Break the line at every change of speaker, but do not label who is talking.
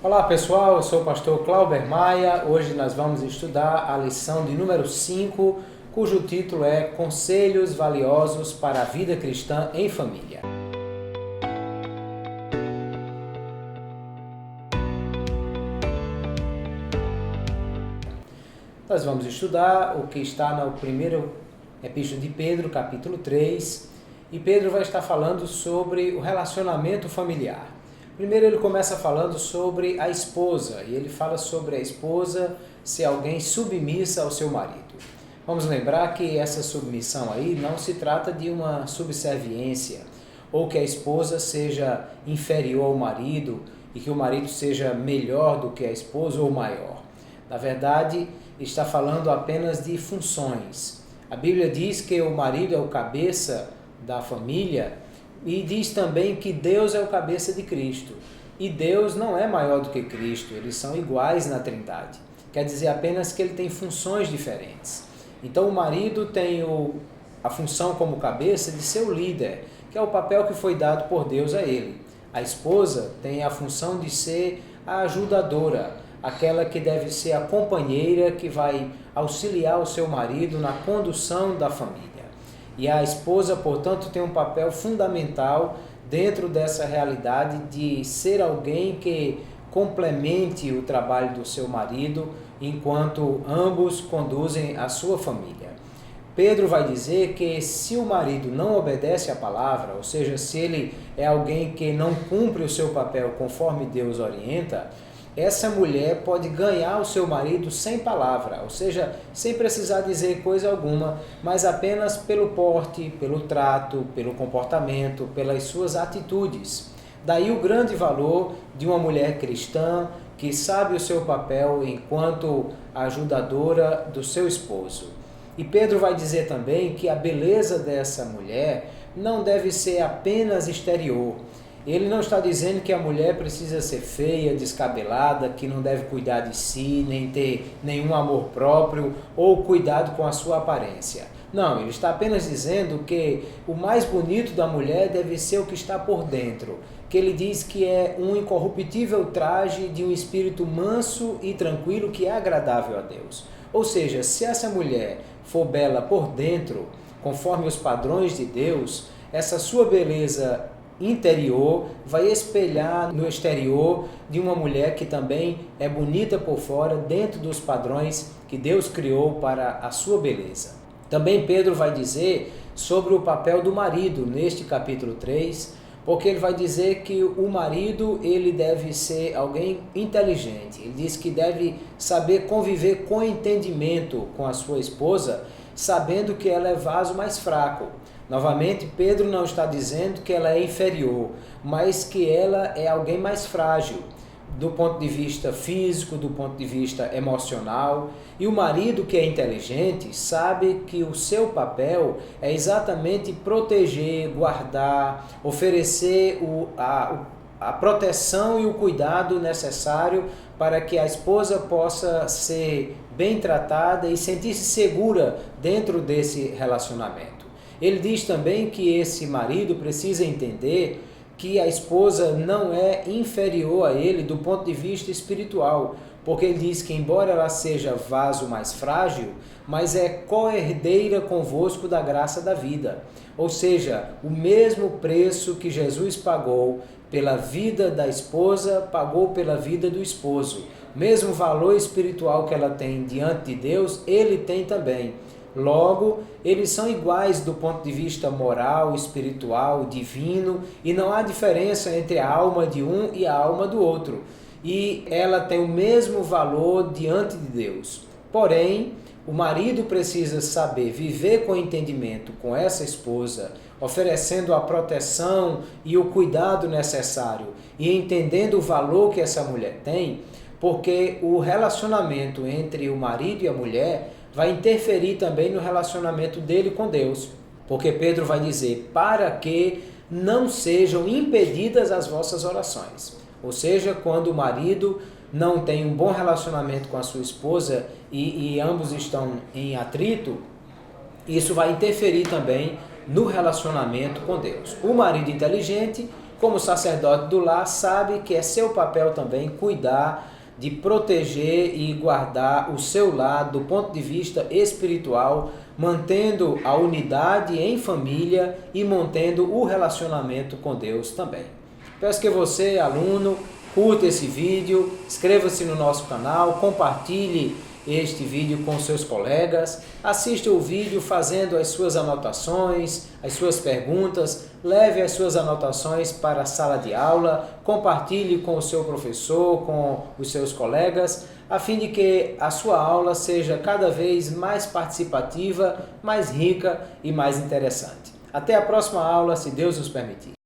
Olá pessoal, eu sou o pastor Clauber Maia. Hoje nós vamos estudar a lição de número 5, cujo título é Conselhos Valiosos para a Vida Cristã em Família. Nós vamos estudar o que está no primeiro epístola de Pedro, capítulo 3, e Pedro vai estar falando sobre o relacionamento familiar. Primeiro ele começa falando sobre a esposa, e ele fala sobre a esposa ser alguém submissa ao seu marido. Vamos lembrar que essa submissão aí não se trata de uma subserviência, ou que a esposa seja inferior ao marido, e que o marido seja melhor do que a esposa ou maior. Na verdade, está falando apenas de funções. A Bíblia diz que o marido é o cabeça da família, e diz também que Deus é o cabeça de Cristo. E Deus não é maior do que Cristo, eles são iguais na Trindade. Quer dizer apenas que ele tem funções diferentes. Então o marido tem a função como cabeça de ser o líder, que é o papel que foi dado por Deus a ele. A esposa tem a função de ser a ajudadora, aquela que deve ser a companheira que vai auxiliar o seu marido na condução da família. E a esposa, portanto, tem um papel fundamental dentro dessa realidade de ser alguém que complemente o trabalho do seu marido enquanto ambos conduzem a sua família. Pedro vai dizer que se o marido não obedece à palavra, ou seja, se ele é alguém que não cumpre o seu papel conforme Deus orienta, essa mulher pode ganhar o seu marido sem palavra, ou seja, sem precisar dizer coisa alguma, mas apenas pelo porte, pelo trato, pelo comportamento, pelas suas atitudes. Daí o grande valor de uma mulher cristã que sabe o seu papel enquanto ajudadora do seu esposo. E Pedro vai dizer também que a beleza dessa mulher não deve ser apenas exterior. Ele não está dizendo que a mulher precisa ser feia, descabelada, que não deve cuidar de si, nem ter nenhum amor próprio ou cuidado com a sua aparência. Não, ele está apenas dizendo que o mais bonito da mulher deve ser o que está por dentro, que ele diz que é um incorruptível traje de um espírito manso e tranquilo que é agradável a Deus. Ou seja, se essa mulher for bela por dentro, conforme os padrões de Deus, essa sua beleza interior vai espelhar no exterior de uma mulher que também é bonita por fora, dentro dos padrões que Deus criou para a sua beleza. Também Pedro vai dizer sobre o papel do marido neste capítulo 3, porque ele vai dizer que o marido ele deve ser alguém inteligente. Ele diz que deve saber conviver com entendimento com a sua esposa, sabendo que ela é vaso mais fraco. Novamente, Pedro não está dizendo que ela é inferior, mas que ela é alguém mais frágil, do ponto de vista físico, do ponto de vista emocional. E o marido que é inteligente sabe que o seu papel é exatamente proteger, guardar, oferecer a proteção e o cuidado necessário para que a esposa possa ser bem tratada e sentir-se segura dentro desse relacionamento. Ele diz também que esse marido precisa entender que a esposa não é inferior a ele do ponto de vista espiritual, porque ele diz que embora ela seja vaso mais frágil, mas é co-herdeira convosco da graça da vida. Ou seja, o mesmo preço que Jesus pagou pela vida da esposa, pagou pela vida do esposo. O mesmo valor espiritual que ela tem diante de Deus, ele tem também. Logo, eles são iguais do ponto de vista moral, espiritual, divino, e não há diferença entre a alma de um e a alma do outro. E ela tem o mesmo valor diante de Deus. Porém, o marido precisa saber viver com entendimento com essa esposa, oferecendo a proteção e o cuidado necessário e entendendo o valor que essa mulher tem, porque o relacionamento entre o marido e a mulher vai interferir também no relacionamento dele com Deus. Porque Pedro vai dizer, para que não sejam impedidas as vossas orações. Ou seja, quando o marido não tem um bom relacionamento com a sua esposa e ambos estão em atrito, isso vai interferir também no relacionamento com Deus. O marido inteligente como sacerdote do lar, sabe que é seu papel também cuidar de proteger e guardar o seu lar do ponto de vista espiritual, mantendo a unidade em família e mantendo o relacionamento com Deus também. Peço que você, aluno, curta esse vídeo, inscreva-se no nosso canal, compartilhe este vídeo com seus colegas, assista o vídeo fazendo as suas anotações, as suas perguntas, leve as suas anotações para a sala de aula, compartilhe com o seu professor, com os seus colegas, a fim de que a sua aula seja cada vez mais participativa, mais rica e mais interessante. Até a próxima aula, se Deus nos permitir.